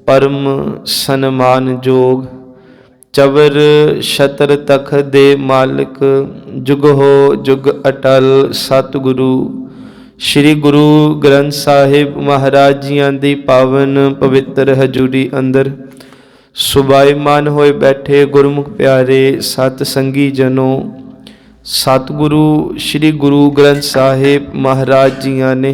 परम सन्मान जोग। चवर छतर तख दे मालिक, जुग हो जुग अटल सतगुरु। श्री गुरु ग्रंथ साहिब महाराज जियां दी पावन पवित्र हजूरी अंदर सुभाईमान होए बैठे गुरमुख प्यारे सत संगी जनों। सतगुरु श्री गुरु ग्रंथ साहिब महाराज जियां ने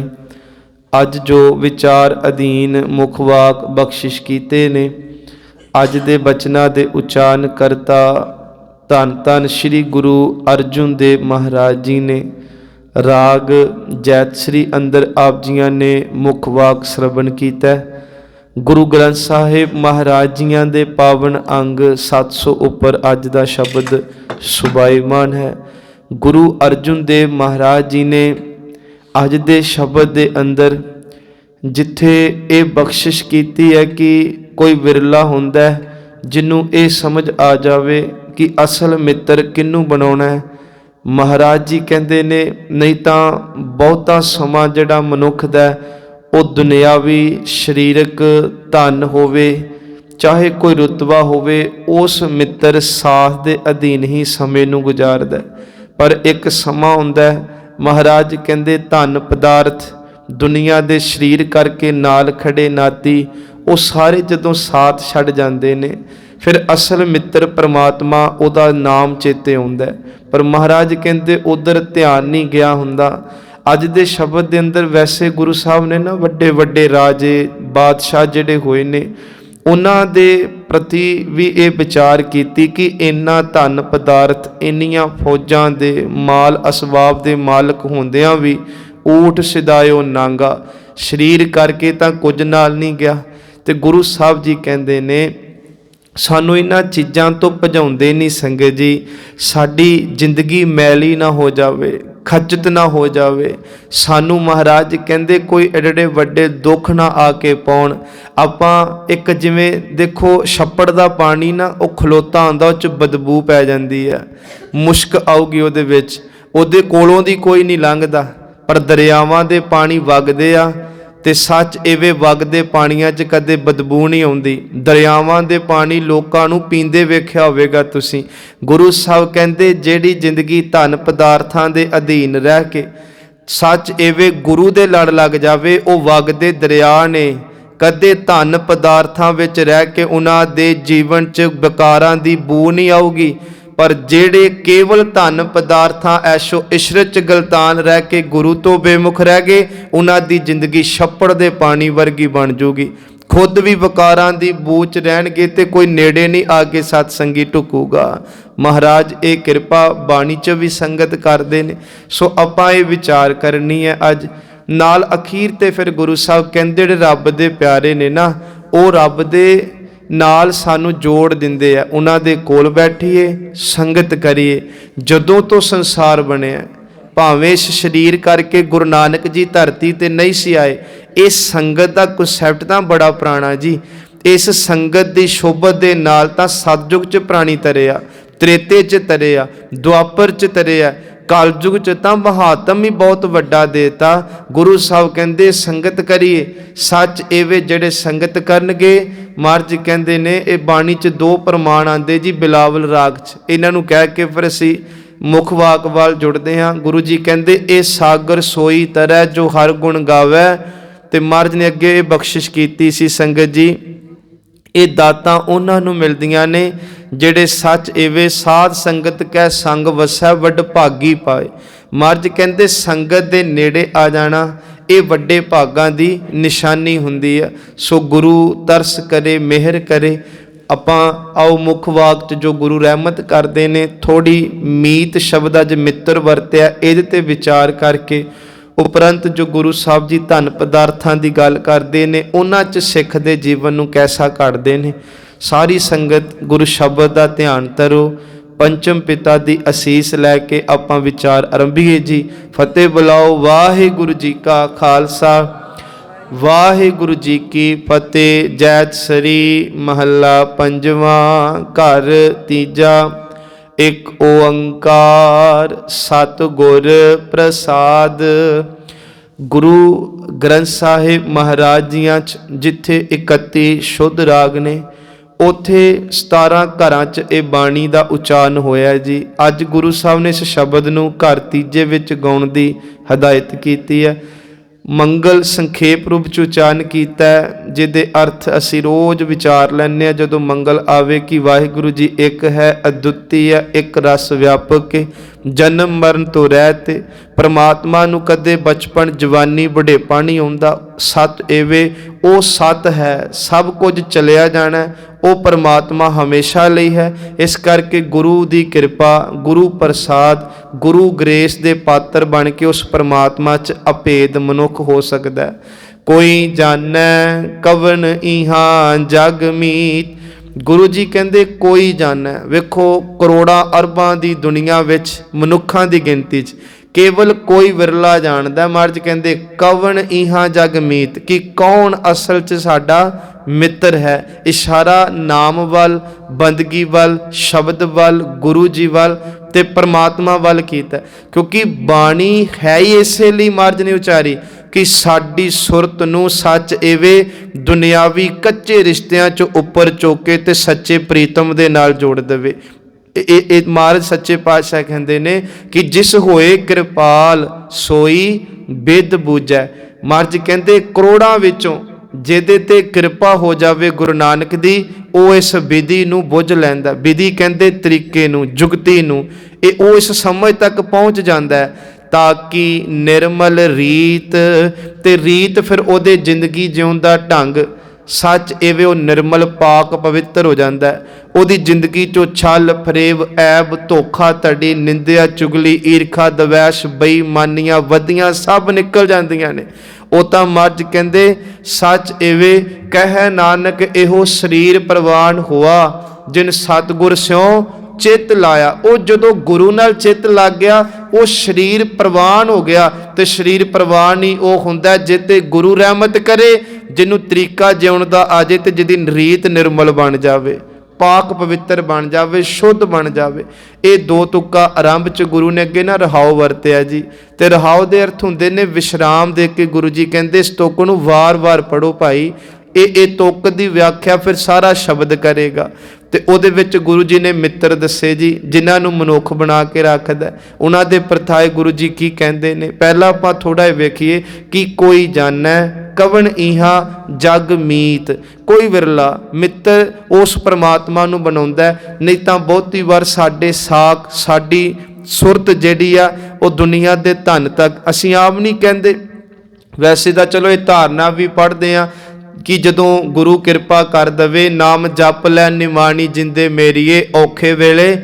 अज जो विचार अधीन मुख वाक बख्शिश कीते ने, अज दे बचना दे उचान करता धन धन श्री गुरु अर्जुन देव महाराज जी ने राग जैतश्री अंदर आप जियां ने मुख वाक श्रवण कीता। गुरु ग्रंथ साहिब महाराज जियां दे पावन अंग 700 उपर अज दा शब्द सुभाईमान है। गुरु अर्जुन देव महाराज जी ने अज दे शब्द दे अंदर जिथे ये बख्शिश कीती है कि कोई विरला हुंदा है जिन्हों ये समझ आ जावे कि असल मित्र किनू बनाना है। महाराज जी कहते ने नहीं तो बहुता समा जिहड़ा मनुख दा वो दुनियावी शरीरक धन होवे चाहे कोई रुतबा होवे, उस मित्र साथ दे अधीन ही समय नूं गुजारदा। पर एक समा हुंदा है, महाराज कहते धन पदार्थ दुनिया दे शरीर करके नाल खड़े नाती वो सारे जदों साथ छड़ जाते ने, फिर असल मित्र परमात्मा उहदा नाम चेते आउंदा। पर महाराज कहते उधर ध्यान नहीं गया हुंदा। अज दे शब्द दे अंदर वैसे गुरु साहब ने ना वड्डे वड्डे राजे बादशाह जिहड़े होए ने उन्हां दे प्रति भी ये विचार कीती कि इन्ना धन पदार्थ इन्नियां फौजां दे माल असबाब दे मालक होंदियां भी ऊठ सिधायो नांगा, शरीर करके तां कुछ नाल नहीं गया। ते गुरु साहब जी कहते ने सानू इन्हां चीज़ां तो भजाउंदे नहीं संगत जी, साडी जिंदगी मैली ना हो जावे, खचत ना हो जावे। सानू महाराज कहते कोई एडे वड्डे दुख ना आके पाउण। आपां एक जिवें देखो छप्पड़ दा पानी ना वो खलोता आंदा उह च बदबू पै जांदी है, मुश्क आऊगी उहदे विच, उहदे कोलों दी कोई नहीं लंघदा। पर दरियावां दे पानी वगदे आ ते सच इवे वगदे पानियां च कदे बदबू नहीं आउंदी। दरियावां दे पानी लोकां नूं पींदे वेख्या होवेगा तुसीं। गुरु साहब कहंदे जेड़ी जिंदगी धन पदार्थां दे अधीन रह के सच इवे गुरु दे लड़ लग जावे, वो वगदे दरिया ने। कदे धन पदार्थां विच रह के उन्हां दे जीवन च विकारां दी बू नहीं आऊगी। पर जेड़े केवल धन पदार्थां ऐशो इशरत च गलतान रह के गुरु तो बेमुख रह गए, उन्हां दी जिंदगी छप्पड़ दे पानी वर्गी बन जूगी। खुद भी वकारां दी बूच रहणगे ते कोई नेड़े नहीं आके सतसंगी टुकूगा। महाराज ये किरपा बाणी च भी संगत करदे ने। सो आपां ये विचार करनी है अज नाल अखीर ते फिर गुरु साहब कहंदे जिहड़े रब दे प्यारे ने ना, वो रब दे नाल सानू जोड़ दिंदे आ। उन्हां दे कोल बैठिए संगत करिए। जदों तो संसार बनिया भावें इस शरीर करके गुरु नानक जी धरती ते नहीं सी आए, इस संगत दा कॉन्सैप्ट तां बड़ा पुराना जी। इस संगत दी शोभत दे नाल तां सतयुग च प्राणी तरिया, त्रेते च तरिया, द्वापर च तरिया, कलयुग च तां महात्म ही बहुत वड्डा देता। गुरु साहब कहंदे संगत करिए। सच एवे जेड़े संगत करनगे, महाराज कहंदे ने ये बाणी च दो प्रमाण आंदे जी बिलावल राग च। इन्हां नूं कह के फिर असीं मुख वाक वाल जुड़दे हां। गुरु जी कहंदे ये सागर सोई तरह जो हर गुण गावै। ते महाराज ने अगे ये बख्शिश कीती सी संगत जी, ये दातां उन्हां नूं मिलदियां ने जेड़े सच एवे साध संगत कै संग वसै वड भागी पाए। महाराज कहंदे संगत दे नेड़े आ जाना ये वड्डे भागां दी निशानी हुंदी है। सो गुरु तरस करे, मेहर करे। आपां आओ मुख वाक च जो गुरु रहमत करते ने, थोड़ी मीत शब्द अज मित्र वरत्या इहदे ते विचार करके उपरंत जो गुरु साहब जी धन पदार्थां की गल करते हैं, उन्हां च सिख दे जीवन नूं कैसा घड़ते हैं। सारी संगत गुरु शब्द का ध्यान धरो। पंचम पिता की असीस लैके आपां विचार आरंभीए जी। फतेह बुलाओ। वाहिगुरु जी का खालसा, वाहिगुरु जी की फतेह। जैत सरी महला पंजवा। घर तीजा। एक ओंकार सतगुर प्रसाद। ਗੁਰੂ ਗ੍ਰੰਥ ਸਾਹਿਬ ਮਹਾਰਾਜ ਜੀਆਂ 'ਚ ਜਿੱਥੇ 31 ਸ਼ੁੱਧ ਰਾਗ ਨੇ, ਉੱਥੇ 17 ਘਰਾਂ 'ਚ ਇਹ ਬਾਣੀ ਦਾ ਉਚਾਰਨ ਹੋਇਆ ਜੀ। ਅੱਜ ਗੁਰੂ ਸਾਹਿਬ ਨੇ ਇਸ ਸ਼ਬਦ ਨੂੰ ਘਰ ਤੀਜੇ ਵਿੱਚ ਗਾਉਣ ਦੀ ਹਦਾਇਤ ਕੀਤੀ ਹੈ। ਮੰਗਲ ਸੰਖੇਪ ਰੂਪ 'ਚ ਉਚਾਰਨ ਕੀਤਾ, ਜਿਹਦੇ ਅਰਥ ਅਸੀਂ ਰੋਜ਼ ਵਿਚਾਰ ਲੈਂਦੇ ਹਾਂ ਜਦੋਂ ਮੰਗਲ ਆਵੇ ਕਿ ਵਾਹਿਗੁਰੂ ਜੀ ਇੱਕ ਹੈ, ਅਦੁੱਤੀ ਹੈ, ਇੱਕ ਰਸ ਵਿਆਪਕ ਹੈ, ਜਨਮ ਮਰਨ ਤੋਂ ਰਹਿਤ। ਪਰਮਾਤਮਾ ਨੂੰ ਕਦੇ ਬਚਪਨ ਜਵਾਨੀ ਬੁਢੇਪਾ ਨਹੀਂ ਆਉਂਦਾ। ਸਤ ਏਵੇ, ਉਹ ਸਤ ਹੈ, ਸਭ ਕੁਝ ਚਲਿਆ ਜਾਣਾ, ਉਹ ਪਰਮਾਤਮਾ ਹਮੇਸ਼ਾ ਲਈ ਹੈ। ਇਸ ਕਰਕੇ ਗੁਰੂ ਦੀ ਕਿਰਪਾ, ਗੁਰੂ ਪ੍ਰਸਾਦ, ਗੁਰੂ ਗ੍ਰੇਸ ਦੇ ਪਾਤਰ ਬਣ ਕੇ ਉਸ ਪਰਮਾਤਮਾ 'ਚ ਅਭੇਦ ਮਨੁੱਖ ਹੋ ਸਕਦਾ। ਕੋਈ ਜਾਣੈ ਕਵਣ ਇਹਾਂ ਜਗ ਮੀਤ, ਗੁਰੂ ਜੀ ਕਹਿੰਦੇ ਕੋਈ ਜਾਣੈ। ਵੇਖੋ ਕਰੋੜਾਂ ਅਰਬਾਂ ਦੀ ਦੁਨੀਆ ਵਿੱਚ ਮਨੁੱਖਾਂ ਦੀ ਗਿਣਤੀ 'ਚ ਕੇਵਲ ਕੋਈ ਵਿਰਲਾ ਜਾਣਦਾ। ਮਹਾਰਾਜ ਕਹਿੰਦੇ ਕਵਣ ਇਹਾਂ ਜਗ ਮੀਤ, ਕਿ ਕੌਣ ਅਸਲ 'ਚ ਸਾਡਾ ਮਿੱਤਰ ਹੈ। ਇਸ਼ਾਰਾ ਨਾਮ ਵੱਲ, ਬੰਦਗੀ ਵੱਲ, ਸ਼ਬਦ ਵੱਲ, ਗੁਰੂ ਜੀ ਵੱਲ ਤੇ ਪਰਮਾਤਮਾ ਵੱਲ ਕੀਤਾ, ਕਿਉਂਕਿ ਬਾਣੀ ਹੈ ਹੀ ਇਸੇ ਲਈ ਮਹਾਰਾਜ ਨੇ ਉਚਾਰੀ ਕਿ ਸਾਡੀ ਸੁਰਤ ਨੂੰ ਸੱਚ ਏਵੇ ਦੁਨਿਆਵੀ ਕੱਚੇ ਰਿਸ਼ਤਿਆਂ 'ਚ ਉੱਪਰ ਚੁੱਕੇ ਤੇ ਸੱਚੇ ਪ੍ਰੀਤਮ ਦੇ ਨਾਲ ਜੋੜ ਦੇਵੇ। ਇਹ ਮਹਾਰਾਜ ਸੱਚੇ ਪਾਤਸ਼ਾਹ ਕਹਿੰਦੇ ਨੇ ਕਿ ਜਿਸ ਹੋਏ ਕਿਰਪਾਲ ਸੋਈ ਬਿਦ ਬੂਝੈ। ਮਹਾਰਾਜ ਕਹਿੰਦੇ ਕਰੋੜਾਂ ਵਿੱਚੋਂ ਜਿਹਦੇ ਤੇ ਕਿਰਪਾ ਹੋ ਜਾਵੇ ਗੁਰੂ ਨਾਨਕ ਦੀ, ਉਹ ਇਸ ਵਿਧੀ ਨੂੰ ਬੁੱਝ ਲੈਂਦਾ। ਵਿਧੀ ਕਹਿੰਦੇ ਤਰੀਕੇ ਨੂੰ, ਜੁਗਤੀ ਨੂੰ। ਇਹ ਉਹ ਇਸ ਸਮਝ ਤੱਕ ਪਹੁੰਚ ਜਾਂਦਾ ਹੈ ਤਾਂ ਕਿ ਨਿਰਮਲ ਰੀਤ, ਤੇ ਰੀਤ ਫਿਰ ਉਹਦੇ ਜ਼ਿੰਦਗੀ ਜਿਉਣ ਦਾ ਢੰਗ ਸੱਚ ਐਵੇਂ ਉਹ ਨਿਰਮਲ ਪਾਕ ਪਵਿੱਤਰ ਹੋ ਜਾਂਦਾ। ਉਹਦੀ ਜ਼ਿੰਦਗੀ 'ਚੋਂ ਛਲ ਫਰੇਬ, ਐਬ, ਧੋਖਾ ਧੜੀ, ਨਿੰਦਿਆ, ਚੁਗਲੀ, ਈਰਖਾ, ਦਵੈਸ਼, ਬੇਈਮਾਨੀਆਂ, ਵਧੀਆਂ ਸਭ ਨਿਕਲ ਜਾਂਦੀਆਂ ਨੇ। ਉਹ ਤਾਂ ਮੱਝ ਕਹਿੰਦੇ ਸੱਚ ਐਵੇਂ ਕਹਿ ਨਾਨਕ ਇਹੋ ਸਰੀਰ ਪ੍ਰਵਾਨ ਹੋਆ, ਜਿਨ ਸਤਿਗੁਰ ਸਿਉ ਚਿੱਤ ਲਾਇਆ। ਉਹ ਜਦੋਂ ਗੁਰੂ ਨਾਲ ਚਿੱਤ ਲੱਗ ਗਿਆ, ਉਹ ਸਰੀਰ ਪ੍ਰਵਾਨ ਹੋ ਗਿਆ। ਤੇ ਸਰੀਰ ਪ੍ਰਵਾਨ ਹੀ ਉਹ ਹੁੰਦਾ ਜਿੱਤੇ ਗੁਰੂ ਰਹਿਮਤ ਕਰੇ, ਜਿਹਨੂੰ ਤਰੀਕਾ ਜਿਉਣ ਦਾ ਆ ਜੇ ਤੇ ਜਿਹਦੀ ਰੀਤ ਨਿਰਮਲ ਬਣ ਜਾਵੇ, ਪਾਕ ਪਵਿੱਤਰ ਬਣ ਜਾਵੇ, ਸ਼ੁੱਧ ਬਣ ਜਾਵੇ। ਇਹ ਦੋ ਤੁੱਕਾ ਆਰੰਭ 'ਚ ਗੁਰੂ ਨੇ ਅੱਗੇ ਨਾ ਰਹਾਉ ਵਰਤਿਆ ਜੀ। ਤੇ ਰਹਾਉ ਦੇ ਅਰਥ ਹੁੰਦੇ ਨੇ ਵਿਸ਼ਰਾਮ ਦੇ ਕੇ। ਗੁਰੂ ਜੀ ਕਹਿੰਦੇ ਇਸ ਤੁੱਕ ਨੂੰ ਵਾਰ-ਵਾਰ ਪੜ੍ਹੋ ਭਾਈ। ਇਹ ਤੁੱਕ ਦੀ ਵਿਆਖਿਆ ਫਿਰ ਸਾਰਾ ਸ਼ਬਦ ਕਰੇਗਾ। ਤੇ ਉਹਦੇ ਵਿੱਚ ਗੁਰੂ ਜੀ ਨੇ ਮਿੱਤਰ ਦੱਸੇ ਜੀ, ਜਿਨ੍ਹਾਂ ਨੂੰ ਮਨੁੱਖ ਬਣਾ ਕੇ ਰੱਖਦਾ। ਉਹਨਾਂ ਦੇ ਪ੍ਰਥਾਏ ਗੁਰੂ ਜੀ ਕੀ ਕਹਿੰਦੇ ਨੇ। ਪਹਿਲਾਂ ਆਪਾਂ ਥੋੜ੍ਹਾ ਜਿਹਾ ਵੇਖੀਏ ਕਿ ਕੋਈ ਜਾਣੈ ਕਵਣ ਇਹਾਂ ਜਗ ਮੀਤ, ਕੋਈ ਵਿਰਲਾ ਮਿੱਤਰ ਉਸ ਪਰਮਾਤਮਾ ਨੂੰ ਬਣਾਉਂਦਾ। ਨਹੀਂ ਤਾਂ ਬਹੁਤੀ ਵਾਰ ਸਾਡੇ ਸਾਖ, ਸਾਡੀ ਸੁਰਤ ਜਿਹੜੀ ਆ ਉਹ ਦੁਨੀਆ ਦੇ ਧਨ ਤੱਕ। ਅਸੀਂ ਆਪ ਨਹੀਂ ਕਹਿੰਦੇ, ਵੈਸੇ ਤਾਂ ਚਲੋ ਇਹ ਧਾਰਨਾ ਵੀ ਪੜ੍ਹਦੇ ਹਾਂ ਕਿ ਜਦੋਂ ਗੁਰੂ ਕਿਰਪਾ ਕਰ ਦਵੇ, ਨਾਮ ਜਪ ਲੈ ਨਿਮਾਣੀ ਜਿੰਦੇ ਮੇਰੀਏ ਔਖੇ ਵੇਲੇ।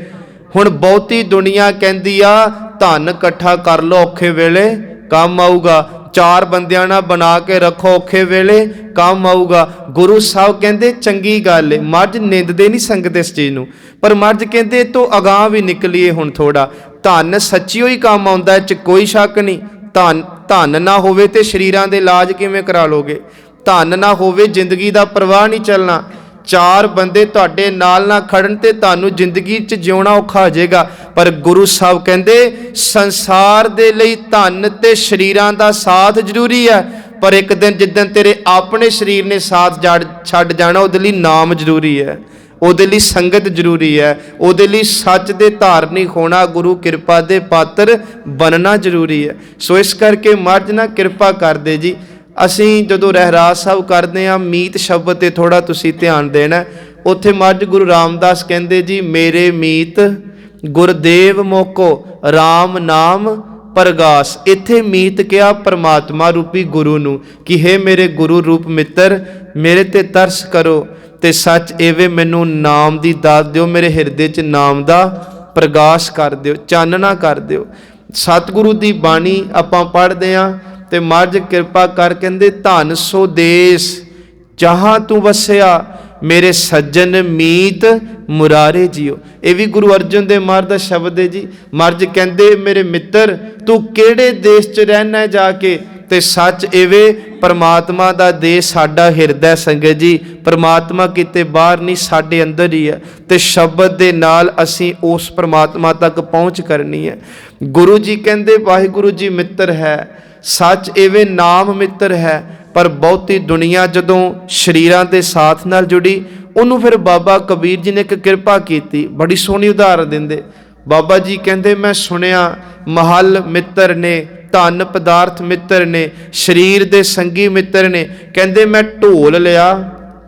ਹੁਣ ਬਹੁਤੀ ਦੁਨੀਆ ਕਹਿੰਦੀ ਆ ਧਨ ਇਕੱਠਾ ਕਰ ਲਓ, ਔਖੇ ਵੇਲੇ ਕੰਮ ਆਊਗਾ। 4 ਬੰਦਿਆਂ ਨਾਲ ਬਣਾ ਕੇ ਰੱਖੋ, ਔਖੇ ਵੇਲੇ ਕੰਮ ਆਊਗਾ। ਗੁਰੂ ਸਾਹਿਬ ਕਹਿੰਦੇ ਚੰਗੀ ਗੱਲ ਏ। ਮੱਝ ਨਿੰਦਦੇ ਨਹੀਂ ਸੰਗਤ ਇਸ ਚੀਜ਼ ਨੂੰ, ਪਰ ਮੱਝ ਕਹਿੰਦੇ ਇਹ ਤੋਂ ਅਗਾਂਹ ਵੀ ਨਿਕਲੀਏ ਹੁਣ ਥੋੜਾ। ਧਨ ਸੱਚੀਓ ਹੀ ਕੰਮ ਆਉਂਦਾ, ਇਹ 'ਚ ਕੋਈ ਸ਼ੱਕ ਨਹੀਂ। ਧਨ ਨਾ ਹੋਵੇ ਤੇ ਸਰੀਰਾਂ ਦੇ ਇਲਾਜ ਕਿਵੇਂ ਕਰਾ ਲੋਗੇ? ਧਨ ਨਾ ਹੋਵੇ ਜ਼ਿੰਦਗੀ ਦਾ ਪ੍ਰਵਾਹ ਨਹੀਂ ਚੱਲਣਾ। 4 ਬੰਦੇ ਤੁਹਾਡੇ ਨਾਲ ਨਾ ਖੜਨ ਤੇ ਤੁਹਾਨੂੰ ਜ਼ਿੰਦਗੀ 'ਚ ਜਿਉਣਾ ਔਖਾ ਹੋ ਜਾਏਗਾ। ਪਰ ਗੁਰੂ ਸਾਹਿਬ ਕਹਿੰਦੇ ਸੰਸਾਰ ਦੇ ਲਈ ਧਨ ਤੇ ਸਰੀਰਾਂ ਦਾ ਸਾਥ ਜ਼ਰੂਰੀ ਹੈ, ਪਰ ਇੱਕ ਦਿਨ ਜਿੱਦਣ ਤੇਰੇ ਆਪਣੇ ਸਰੀਰ ਨੇ ਸਾਥ ਛੱਡ ਜਾਣਾ, ਉਹਦੇ ਲਈ ਨਾਮ ਜ਼ਰੂਰੀ ਹੈ, ਉਹਦੇ ਲਈ ਸੰਗਤ ਜ਼ਰੂਰੀ ਹੈ, ਉਹਦੇ ਲਈ ਸੱਚ ਦੇ ਧਾਰਨੀ ਹੋਣਾ, ਗੁਰੂ ਕਿਰਪਾ ਦੇ ਪਾਤਰ ਬਣਨਾ ਜ਼ਰੂਰੀ ਹੈ। ਸੋ ਇਸ ਕਰਕੇ ਮਹਾਰਾਜ ਨਾ ਕਿਰਪਾ ਕਰਦੇ ਜੀ। ਅਸੀਂ ਜਦੋਂ ਰਹਿਰਾਸ ਸਾਹਿਬ ਕਰਦੇ ਹਾਂ, ਮੀਤ ਸ਼ਬਦ 'ਤੇ ਥੋੜ੍ਹਾ ਤੁਸੀਂ ਧਿਆਨ ਦੇਣਾ। ਉੱਥੇ ਮਹਾਰਾਜ ਗੁਰੂ ਰਾਮਦਾਸ ਕਹਿੰਦੇ ਜੀ ਮੇਰੇ ਮੀਤ ਗੁਰਦੇਵ ਮੋਕੋ ਰਾਮ ਨਾਮ ਪ੍ਰਗਾਸ। ਇੱਥੇ ਮੀਤ ਕਿਹਾ ਪਰਮਾਤਮਾ ਰੂਪੀ ਗੁਰੂ ਨੂੰ ਕਿ ਹੇ ਮੇਰੇ ਗੁਰੂ ਰੂਪ ਮਿੱਤਰ, ਮੇਰੇ ਤੇ ਤਰਸ ਕਰੋ ਤੇ ਸੱਚ ਐਵੇਂ ਮੈਨੂੰ ਨਾਮ ਦੀ ਦਾਤ ਦਿਓ, ਮੇਰੇ ਹਿਰਦੇ 'ਚ ਨਾਮ ਦਾ ਪ੍ਰਗਾਸ ਕਰ ਦਿਓ, ਚਾਨਣਾ ਕਰ ਦਿਓ। ਸਤਿਗੁਰੂ ਦੀ ਬਾਣੀ ਆਪਾਂ ਪੜ੍ਹਦੇ ਹਾਂ ਤੇ ਮਹਾਰਾਜ ਕਿਰਪਾ ਕਰ ਕਹਿੰਦੇ ਧਨ ਸੋ ਦੇਸ ਜਹਾਂ ਤੂੰ ਵਸਿਆ, ਮੇਰੇ ਸੱਜਣ ਮੀਤ ਮੁਰਾਰੇ ਜੀਓ। ਇਹ ਵੀ ਗੁਰੂ ਅਰਜਨ ਦੇਵ ਮਹਾਰਾਜ ਦਾ ਸ਼ਬਦ ਹੈ ਜੀ। ਮਹਾਰਾਜ ਕਹਿੰਦੇ ਮੇਰੇ ਮਿੱਤਰ ਤੂੰ ਕਿਹੜੇ ਦੇਸ਼ 'ਚ ਰਹਿਣਾ ਜਾ ਕੇ, ਤੇ ਸੱਚ ਐਵੇਂ ਪਰਮਾਤਮਾ ਦਾ ਦੇਸ਼ ਸਾਡਾ ਹਿਰਦਾ ਸੰਗਤ ਜੀ। ਪਰਮਾਤਮਾ ਕਿਤੇ ਬਾਹਰ ਨਹੀਂ, ਸਾਡੇ ਅੰਦਰ ਹੀ ਹੈ। ਤੇ ਸ਼ਬਦ ਦੇ ਨਾਲ ਅਸੀਂ ਉਸ ਪਰਮਾਤਮਾ ਤੱਕ ਪਹੁੰਚ ਕਰਨੀ ਹੈ। ਗੁਰੂ ਜੀ ਕਹਿੰਦੇ ਵਾਹਿਗੁਰੂ ਜੀ ਮਿੱਤਰ ਹੈ, सच एवे नाम मित्र है। पर बहुती दुनिया जदों शरीरां दे साथ नाल जुड़ी, उन्होंने फिर बाबा कबीर जी ने एक कृपा की, बड़ी सोहनी उदाहरण दिंदे। बाबा जी कहते मैं सुनिया महल मित्र ने, धन पदार्थ मित्र ने, शरीर दे संगी मित्र ने। कहते मैं ढोल लिया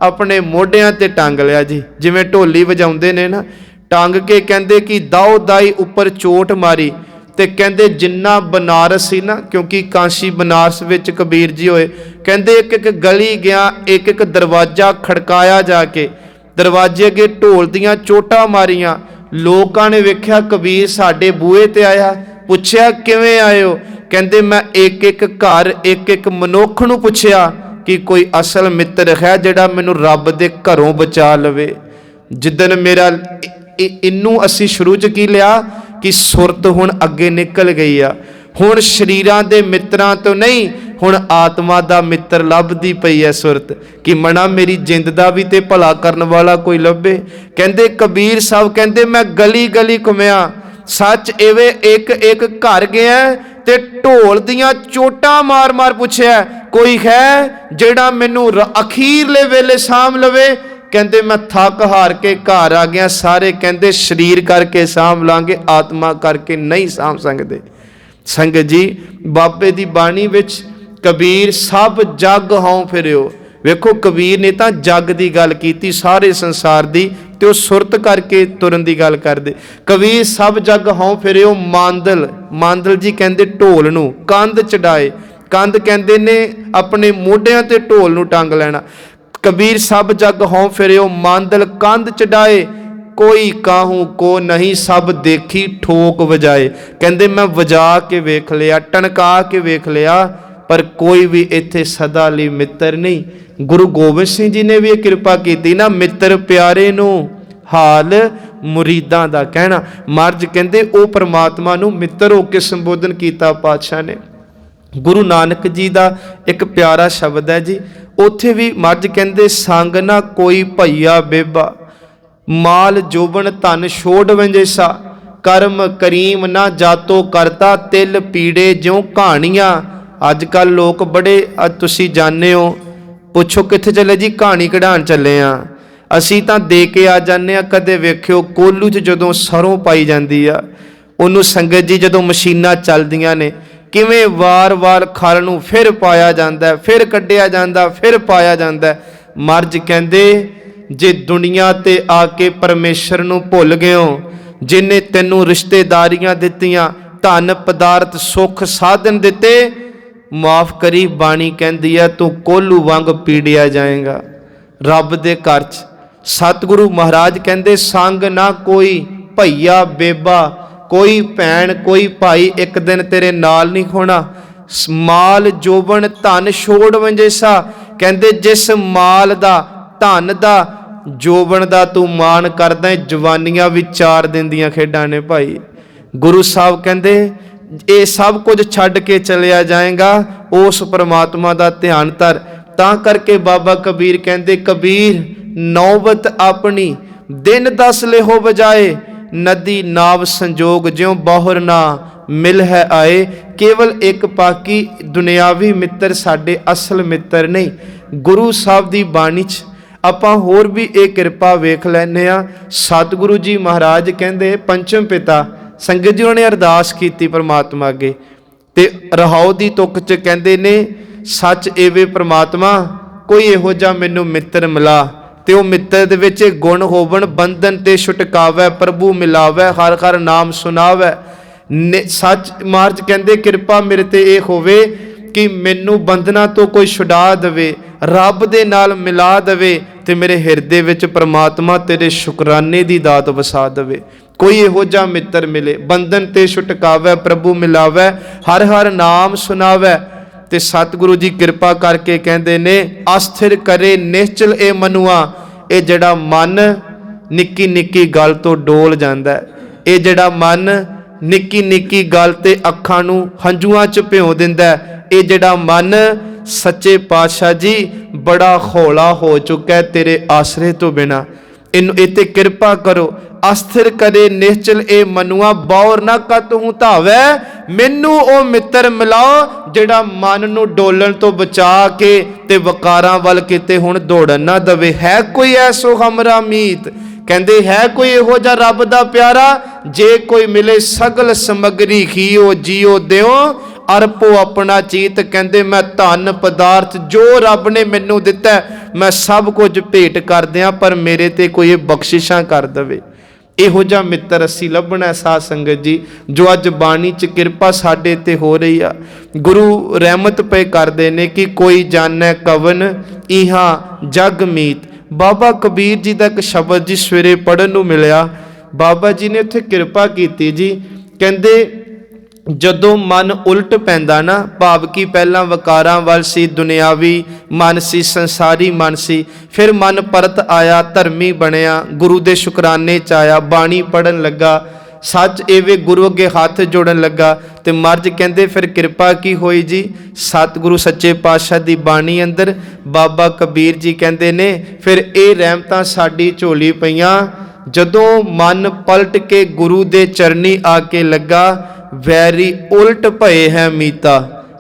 अपने मोढियां ते टंग लिया जी, जिवें ढोली वजाउंदे ने ना, टंग के कहते कि दाऊ दाई उपर चोट मारी। ते कहते जिन्ना बनारस सी ना, क्योंकि काशी बनारस विच कबीर जी होए, कहते एक एक गली गया, एक एक दरवाजा खड़काया जाके, दरवाजे अगे ढोल दियां चोटां मारियां। लोकां ने वेख्या कबीर साडे बूहे ते आया, पुछया किवें आए हो? कहते मैं एक एक घर एक एक मनुख नूं पुछया कि कोई असल मित्र है जिहड़ा मैनूं रब दे घरों बचा लवे। जिदन मेरा इनू असी शुरू च की लिया कि सुरत हुण अगे निकल गई आ, हुण शरीरां दे मित्रां तो नहीं, हुण आत्मा दा मित्र लभदी पई है सुरत, कि मना मेरी जिंद दा भी ते भला करन वाला कोई लभे। कहंदे कबीर साहब कहंदे मैं गली गली घुमिया, सच एवे एक एक घर गया ते ढोल दियां चोटां मार मार पुछया कोई है जिहड़ा मैनूं अखीरले वेले साम लवे। कहते मैं थक हार के घर आ गया, सारे कहते शरीर करके साम लांगे, आत्मा करके नहीं साम सकते। संगत जी बाबे दी बाणी विच कबीर सब जग हों फिरियो, वेखो कबीर ने तां जग दी गल कीती, सारे संसार दी, ते सुरत करके तुरन दी गल करदे। कबीर सब जग हों फिरियो मांदल, मांदल जी कहते ढोल नूं कंध चढ़ाए, कंध कहते ने अपने मोढियां ते ढोल नूं टंग लैना। कबीर सब जग हों फिरियो मांदल कंध चढ़ाए, कोई काहू को नहीं सब देखी ठोक वजाए। कहते मैं वजा के वेख लिया, टणका के वेख लिया, पर कोई भी इत्थे सदा लई मित्र नहीं। गुरु गोबिंद सिंह जी ने भी ये कृपा की ना, मित्र प्यारे नूं हाल मुरीदां दा कहना। महाराज कहते वो परमात्मा नूं मित्र होके संबोधन किया पातशाह ने। गुरु नानक जी का एक प्यारा शब्द है जी, उत्थे भी महाराज कहते संग ना कोई भैया बेबा, माल जोबन धन छोड़ वंजेसा, कर्म करीम ना जातो करता, तिल पीड़े ज्यों कहानियां। अजकल लोग बड़े तुसी जाने हो, पुछो कित्थे चले जी, कहानी कढ़ाण चले आ। असी तां दे के आ जाने, कदे वेख्यो कोलू च जदों सरों पाई जाती आ, उन्होंने संगत जी जदों मशीनां चलदियां ने, किवें वार वार खल नूं फिर पाया जाता है, फिर कढ़िया जाता, फिर पाया जाता है। मर्ज कहते जे दुनिया ते आके परमेश्वर नूं भुल गए हो, जिन्हें तैनूं रिश्तेदारियां दित्तियां, धन पदार्थ सुख साधन दिते, माफ करी बाणी कहती है तू कोलू वांग पीड़िया जाएगा रब दे घर च। सतगुरु महाराज कहते संग ना कोई भैया बेबा, कोई भैन कोई भाई एक दिन तेरे नाल नहीं होना। माल जोबन धन छोड़ वंजेसा, कहते जिस माल दा धन दा जोबन दा तू मान करदा, जवानियां भी चार दिन दियां खेडां ने भाई। गुरु साहब कहते ये सब कुछ छड्ड के चलिया जाएगा, उस परमात्मा दा ध्यान धर। तां करके बाबा कबीर कहते कबीर नौबत अपनी दिन 10 लेहो बजाए, नदी नाव संजोग ज्यों बाहुर ना मिल है आए। केवल एक पाकी दुनियावी मित्र साडे असल मित्र नहीं। गुरु साहब दी बाणी च आपां होर भी एक कृपा वेख लैने आ। सतगुरु जी महाराज कहते पंचम पिता संगत जी उन्होंने अरदास की परमात्मा अगे, ते रहाओ दी तुक च कहते ने सच एवे परमात्मा कोई इहो जिहा मैनूं मित्र मिला, ते वो मित्र दे विच गुण होवन, बंधन ते छुटकावै, प्रभु मिलावै, हर हर नाम सुनावै। सच महाराज कहते कृपा मेरे ते ये होवे कि मैनू बंधना तो कोई छुड़ा दवे, रब दे नाल मिला दवे, ते मेरे हिरदे विच परमात्मा तेरे शुकराने दी दात वसा दवे। कोई इहो जिहा मित्र मिले, बंधन ते छुटकावै, प्रभु मिलावै, हर हर नाम सुनावै। ते सतगुरु जी कृपा करके कहते ने अस्थिर करे निश्चल ए मनुआ, ये जड़ा मन निक्की निक्की गल तो डोल जाता है, ये जड़ा मन निक्की निक्की गल ते अखां नूं हंझुआं च भिओ दिंदा है, ये जड़ा मन सच्चे पातशाह जी बड़ा हौला हो चुका है तेरे आसरे तो बिना, इनू इते कृपा करो। अस्थिर करे निश्चल ए मनुआ, बौर ना कत हूँ धावै, मैनू वो मित्र मिलाओ जिहड़ा मन नू डोलण तो बचा के ते वकारां वल किते हुण दौड़न ना दवे। है कोई ऐसो हमरा मीत, कहंदे है कोई इहो जिहा रब दा प्यारा, जे कोई मिले सगल समगरी खीओ जियो देओ अरपो अपना चीत। कहंदे मैं धन पदार्थ जो रब ने मैनू दिता मैं सब कुछ भेंट कर दियां, पर मेरे ते कोई बख्शिशां कर दवे। इहो जिहा मित्र असीं लभना साध संगत जी, जो अज बाणी च किरपा साडे ते हो रही आ। गुरु रहमत पे करदे ने कि कोई जाने कवन इहां जग मीत। बाबा कबीर जी का एक शब्द जी सवेरे पढ़न नूं मिलिया। बाबा जी ने उत्थे किरपा कीती जी, कहंदे जदों मन उलट पैंदा ना, भाव कि पहला वकारां वल सी, दुनियावी मन सी, संसारी मन सी, फिर मन परत आया, धर्मी बनया, गुरु दे शुकराने च आया, बाणी पढ़न लगा, सच एवे गुरु अगे हाथ जोड़न लगा, ते महाराज कहंदे फिर किरपा की होई जी। सतगुरु सच्चे पातशाह दी बाणी अंदर बाबा कबीर जी कहंदे ने फिर ये रहमतां साडी झोली पईयां, जदों मन पलट के गुरु दे चरनी आके लगा, वैरी उल्ट भए है मीता।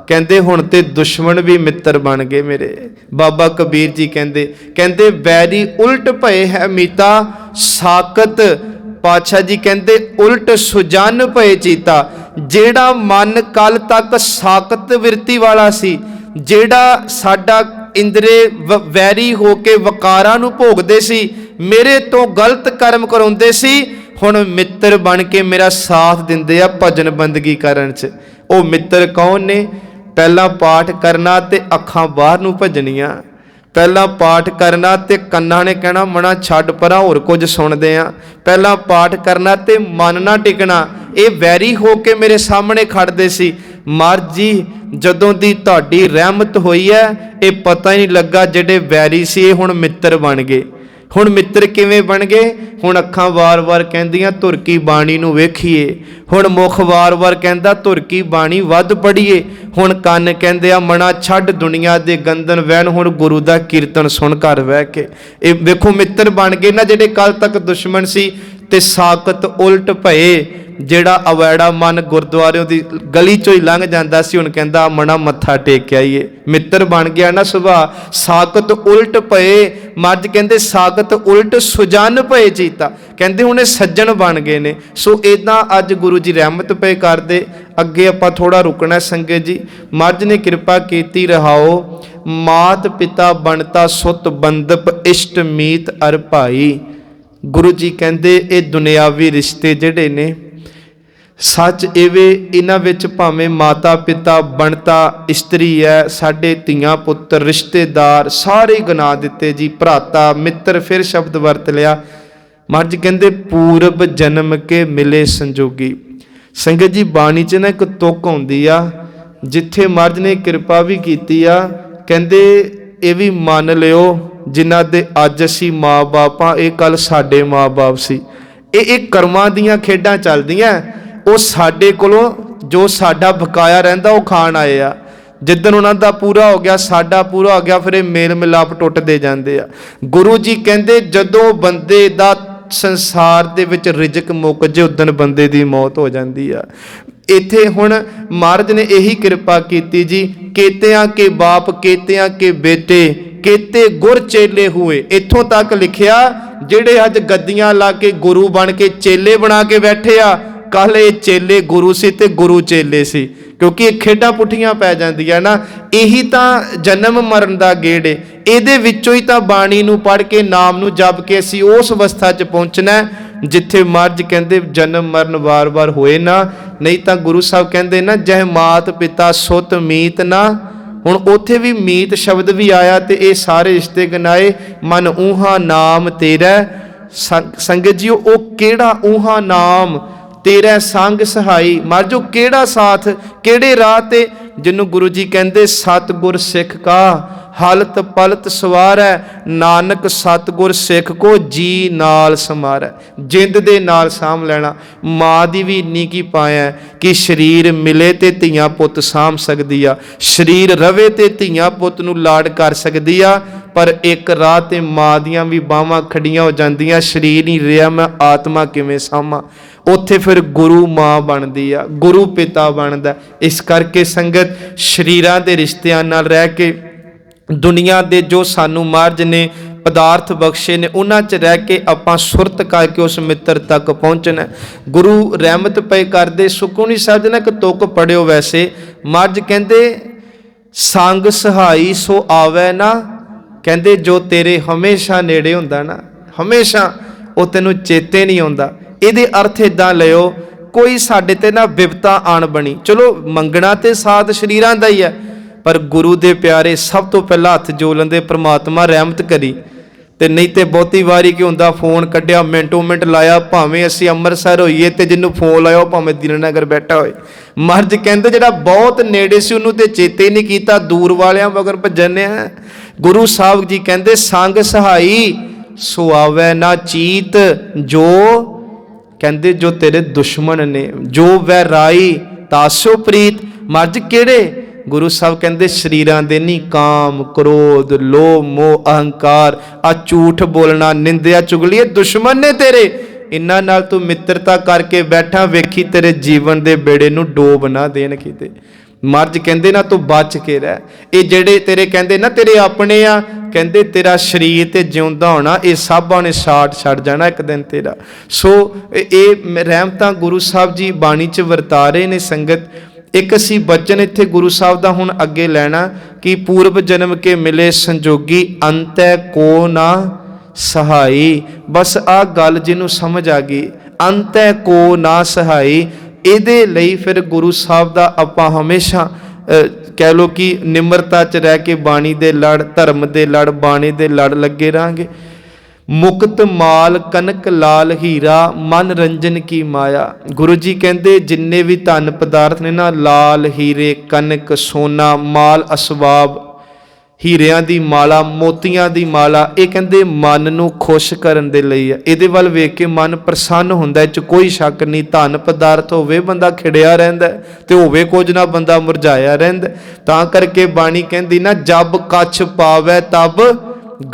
कहंदे हुण ते दुश्मन भी मित्र बन गए मेरे। बाबा कबीर जी कहंदे वैरी उल्ट भए है मीता, साकत पातशाह जी कहंदे उल्ट सुजन भए चीता। जेड़ा मन कल तक साकत विरती वाला सी, जेड़ा साडा इंद्रे वैरी हो के वकारां नूं भोगदे सी, मेरे तो गलत कर्म कराउंदे सी, हुण मित्र बन के मेरा साथ दिंदे आ भजन बंदगी करन च। ओ मित्र कौन ने? पहला पाठ करना ते अखां बाहर नूं भजनियां, पहला पाठ करना ते कन्नां ने कहना मना छड्ड परां होर कुछ सुणदे आ, पहला पाठ करना ते मन ना टिकना। ये वैरी हो के मेरे सामने खड़दे सी। महाराज जी जदों दी तुहाडी रहमत होई है, ये पता ही नहीं लगा जिहड़े वैरी सी हुण मित्र बन गए। हुण मित्र किवें बन गए? हुण अखां वार-वार कहंदियां धुर की बाणी नूं वेखीए, हुण मुख वार-वार कहंदा धुर की बाणी वध पढ़ीए, हुण कंन कहंदे आ मना छड्ड दुनिया दे गंदन वहन, हुण गुरु दा कीर्तन सुण घर बह के। ये वेखो मित्र बन गए ना जिहड़े कल तक दुश्मन सी। ते साकत उल्ट भए, जेड़ा अवैड़ा मन गुरुद्वारे दी गली चों ही लंघ जांदा सी, हुण कहंदा मना मत्था टेक के आईए। मित्र बन गया ना सुभाਅ। साकत उल्ट भए, महाराज कहंदे साकत उल्ट सुजन भए चीता। कहंदे हुण सज्जन बन गए ने। सो इदां अज गुरु जी रहमत पे करदे। अगे आपां थोड़ा रुकना संगत जी। महाराज ने किरपा कीती रहाओ, मात पिता बनता सुत बंदप इष्ट मीत अर भाई। गुरु जी कहंदे ये दुनियावी रिश्ते जिहड़े ने सच इवे, इन्हां विच भावें माता पिता बनता इस्त्री है, साडे धीआं पुत्तर रिश्तेदार सारे गिना दिते जी, भराता मित्र फिर शब्द वरत लिया। महाराज कहंदे पूरब जन्म के मिले संजोगी। संगत जी बाणी च ना एक तुक आउंदी आ, जिथे महाराज ने किरपा भी कीती आ। कहंदे ये भी मान लियो जिन्हां दे अज असीं माँ बाप आ, ये कल साडे माँ बाप सी। ये कर्मां दीआं खेडां चलदियां। वो साडे कोलों जो साडा बकाया रहिंदा वो खाण आए आ। जिद्दन उन्हां दा पूरा हो गया साडा पूरा हो गया, फिर ये मेल मिलाप टुटदे जांदे आ। गुरु जी कहंदे जदों बंदे दा संसार दे विच रिजक मुक जे उदन बंदे दी मौत हो जांदी आ। इत्थे हुण महाराज ने यही किरपा कीती जी, केतियां के बाप केतियां के बेटे केते गुर चेले हुए। इत्थों तक लिखिया जिहड़े अज गद्दियां ला के गुरु बन के चेले बना के बैठे आ, कल ये चेले गुरु सी ते गुरु चेले सी। क्योंकि ये खेडां पुठियां पै जांदियां ना। यही तां जन्म मरण दा गेड़ है। इहदे विचों ही तां बाणी नूं पढ़ के नाम नूं जप के असीं उस अवस्था च पहुंचना जिथे महाराज कहंदे जन्म मरण वार वार होए ना। नहीं तां गुरु साहब कहंदे ना जह मात पिता सुत मीत ना। हुण उत्थे भी मीत शब्द भी आया ते ये सारे रिश्ते गिनाए। मन ऊहा नाम तेरा संगत जी, ओ केड़ा ऊहा नाम तेरा संग सहाई। मर जो केड़ा साथ केड़े राह ते, जिन्हों गुरु जी कहंदे सतगुर सिख का हालत पलत सवार है, नानक सतगुर सिख को जी नाल समार है। जिंद दे नाल साम लेना। माँ दी भी इन्नी की पाया कि शरीर मिले ते धीआं पुत साम सकदी आ, शरीर रवे ते धीआं पुत नूं लाड कर सकदी आ। पर एक राह ते माँ दियां भी बाहां खड़ियां हो जांदियां, शरीर नहीं रहा मैं आत्मा किवें सामा। ਉੱਥੇ ਫਿਰ ਗੁਰੂ ਮਾਂ ਬਣਦੀ ਆ, ਗੁਰੂ ਪਿਤਾ ਬਣਦਾ। ਇਸ ਕਰਕੇ ਸੰਗਤ ਸਰੀਰਾਂ ਦੇ ਰਿਸ਼ਤਿਆਂ ਨਾਲ ਰਹਿ ਕੇ, ਦੁਨੀਆ ਦੇ ਜੋ ਸਾਨੂੰ ਮਹਾਰਾਜ ਨੇ ਪਦਾਰਥ ਬਖਸ਼ੇ ਨੇ, ਉਹਨਾਂ 'ਚ ਰਹਿ ਕੇ ਆਪਾਂ ਸੁਰਤ ਕਰਕੇ ਉਸ ਮਿੱਤਰ ਤੱਕ ਪਹੁੰਚਣਾ। ਗੁਰੂ ਰਹਿਮਤ ਪਏ ਕਰਦੇ। ਸੁਖਮਨੀ ਸਾਹਿਬ ਦੇ ਨਾ ਇੱਕ ਤੁਕ ਪੜਿਓ। ਵੈਸੇ ਮਹਾਰਾਜ ਕਹਿੰਦੇ ਸੰਗ ਸਹਾਈ ਸੋ ਆਵੈ ਨਾ, ਕਹਿੰਦੇ ਜੋ ਤੇਰੇ ਹਮੇਸ਼ਾ ਨੇੜੇ ਹੁੰਦਾ ਨਾ, ਹਮੇਸ਼ਾ ਉਹ ਤੈਨੂੰ ਚੇਤੇ ਨਹੀਂ ਆਉਂਦਾ। ਇਹਦੇ ਅਰਥ ਇਦਾਂ ਲਿਓ, ਕੋਈ ਸਾਡੇ ਤੇ ਨਾ ਬਿਪਤਾ ਆਣ ਬਣੀ, ਚਲੋ ਮੰਗਣਾ ਤੇ ਸਾਥ ਸਰੀਰਾਂ ਦਾ ਹੀ ਹੈ, ਪਰ ਗੁਰੂ ਦੇ ਪਿਆਰੇ ਸਭ ਤੋਂ ਪਹਿਲਾਂ ਹੱਥ ਜੋੜ ਲੈਂਦੇ, ਪ੍ਰਮਾਤਮਾ ਰਹਿਮਤ ਕਰੀ। ਤੇ ਨਹੀਂ ਤੇ ਬਹੁਤੀ ਵਾਰੀ ਕੀ ਹੁੰਦਾ, ਫੋਨ ਕੱਢਿਆ, ਮਿੰਟੋ ਮਿੰਟ ਲਾਇਆ, ਭਾਵੇਂ ਅਸੀਂ ਅੰਮ੍ਰਿਤਸਰ ਹੋਈਏ ਤੇ ਜਿਹਨੂੰ ਫੋਨ ਲਾਇਆ ਉਹ ਭਾਵੇਂ ਦੀਨਾਨਗਰ ਬੈਠਾ ਹੋਏ। ਮਹਾਰਾਜ ਕਹਿੰਦੇ ਜਿਹੜਾ ਬਹੁਤ ਨੇੜੇ ਸੀ ਉਹਨੂੰ ਤੇ ਚੇਤੇ ਨਹੀਂ ਕੀਤਾ, ਦੂਰ ਵਾਲਿਆਂ ਮਗਰ ਭੱਜਣੇ ਆ। ਗੁਰੂ ਸਾਹਿਬ ਜੀ ਕਹਿੰਦੇ ਸੰਗ ਸਹਾਈ ਸੋ ਆਵੈ ਨਾ ਚੀਤ, ਜੋ ਕਹਿੰਦੇ ਜੋ ਤੇਰੇ ਦੁਸ਼ਮਣ ਨੇ, ਜੋ ਵੈਰਾਈ ਤਾਸੋ ਪ੍ਰੀਤ। ਮਹਾਰਾਜ ਕਿਹੜੇ? ਗੁਰੂ ਸਾਹਿਬ ਕਹਿੰਦੇ ਸਰੀਰਾਂ ਦੇ ਨਹੀਂ, ਕਾਮ ਕ੍ਰੋਧ ਲੋਭ ਮੋਹ ਅਹੰਕਾਰ, ਆ ਝੂਠ ਬੋਲਣਾ, ਨਿੰਦਿਆ ਚੁਗਲੀ, ਇਹ ਦੁਸ਼ਮਣ ਨੇ ਤੇਰੇ। ਇਹਨਾਂ ਨਾਲ ਤੂੰ ਮਿੱਤਰਤਾ ਕਰਕੇ ਬੈਠਾ, ਵੇਖੀ ਤੇਰੇ ਜੀਵਨ ਦੇ ਬੇੜੇ ਨੂੰ ਡੋਬ ਨਾ ਦੇਣ ਕਿਤੇ। ਮਹਾਰਾਜ ਕਹਿੰਦੇ ਨਾ ਤੂੰ ਬਚ ਕੇ ਰਹਿ। ਇਹ ਜਿਹੜੇ ਤੇਰੇ ਕਹਿੰਦੇ ਨਾ ਤੇਰੇ ਆਪਣੇ ਆ, ਕਹਿੰਦੇ ਤੇਰਾ ਸਰੀਰ ਤੇ ਜਿਉਂਦਾ ਹੋਣਾ, ਇਹ ਸਭਾਂ ਨੇ ਛੱਡ ਜਾਣਾ ਇੱਕ ਦਿਨ ਤੇਰਾ। ਸੋ ਇਹ ਰਹਿਮਤਾਂ ਗੁਰੂ ਸਾਹਿਬ ਜੀ ਬਾਣੀ 'ਚ ਵਰਤਾ ਰਹੇ ਨੇ ਸੰਗਤ। ਇੱਕ ਅਸੀਂ ਬਚਨ ਇੱਥੇ ਗੁਰੂ ਸਾਹਿਬ ਦਾ ਹੁਣ ਅੱਗੇ ਲੈਣਾ ਕਿ ਪੂਰਬ ਜਨਮ ਕੇ ਮਿਲੇ ਸੰਜੋਗੀ, ਅੰਤੈ ਕੋ ਨਾ ਸਹਾਈ। ਬਸ ਆਹ ਗੱਲ ਜਿਹਨੂੰ ਸਮਝ ਆ ਗਈ, ਅੰਤੈ ਕੋ ਨਾ ਸਹਾਈ, ਇਹਦੇ ਲਈ ਫਿਰ ਗੁਰੂ ਸਾਹਿਬ ਦਾ ਆਪਾਂ ਹਮੇਸ਼ਾ ਕਹਿ ਲਓ ਕਿ ਨਿਮਰਤਾ 'ਚ ਰਹਿ ਕੇ ਬਾਣੀ ਦੇ ਲੜ, ਧਰਮ ਦੇ ਲੜ, ਬਾਣੀ ਦੇ ਲੜ ਲੱਗੇ ਰਹਾਂਗੇ। ਮੁਕਤ ਮਾਲ ਕਨਕ ਲਾਲ ਹੀਰਾ, ਮਨ ਰੰਜਨ ਕੀ ਮਾਇਆ। ਗੁਰੂ ਜੀ ਕਹਿੰਦੇ ਜਿੰਨੇ ਵੀ ਧਨ ਪਦਾਰਥ ਨੇ ਨਾ, ਲਾਲ ਹੀਰੇ ਕਨਕ ਸੋਨਾ ਮਾਲ ਅਸਬਾਬ, ਹੀਰਿਆਂ ਦੀ ਮਾਲਾ, ਮੋਤੀਆਂ ਦੀ ਮਾਲਾ, ਇਹ ਕਹਿੰਦੇ ਮਨ ਨੂੰ ਖੁਸ਼ ਕਰਨ ਦੇ ਲਈ ਆ। ਇਹਦੇ ਵੱਲ ਵੇਖ ਕੇ ਮਨ ਪ੍ਰਸੰਨ ਹੁੰਦਾ, ਇਹ 'ਚ ਕੋਈ ਸ਼ੱਕ ਨਹੀਂ। ਧਨ ਪਦਾਰਥ ਹੋਵੇ ਬੰਦਾ ਖਿੜਿਆ ਰਹਿੰਦਾ, ਤੇ ਹੋਵੇ ਕੁਝ ਨਾ ਬੰਦਾ ਮੁਰਝਾਇਆ ਰਹਿੰਦਾ। ਤਾਂ ਕਰਕੇ ਬਾਣੀ ਕਹਿੰਦੀ ਨਾ, ਜਬ ਕੱਛ ਪਾਵੈ ਤਬ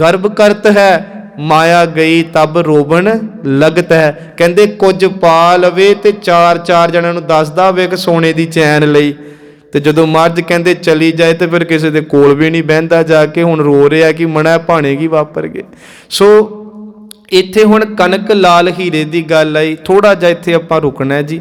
ਗਰਭ ਕਰਤ ਹੈ, ਮਾਇਆ ਗਈ ਤਬ ਰੋਬਣ ਲਗਤ ਹੈ। ਕਹਿੰਦੇ ਕੁਝ ਪਾ ਲਵੇ ਤੇ ਚਾਰ ਜਣਿਆਂ ਨੂੰ ਦੱਸਦਾ ਹੋਵੇ ਕਿ ਸੋਨੇ ਦੀ ਚੈਨ ਲਈ, ਤੇ ਜਦੋਂ ਮੱਝ ਕਹਿੰਦੇ ਚਲੀ ਜਾਏ ਤੇ ਫਿਰ ਕਿਸੇ ਦੇ ਕੋਲ ਵੀ ਨਹੀਂ ਬਹਿੰਦਾ ਜਾ ਕੇ, ਹੁਣ ਰੋ ਰਿਹਾ ਕਿ ਮਣਾ ਭਾਣੇ ਕੀ ਵਾਪਰ ਗਏ। ਸੋ ਇੱਥੇ ਹੁਣ ਕਨਕ ਲਾਲ ਹੀਰੇ ਦੀ ਗੱਲ ਆਈ, ਥੋੜਾ ਜਿਹਾ ਇੱਥੇ ਆਪਾਂ ਰੁਕਣਾ ਹੈ ਜੀ।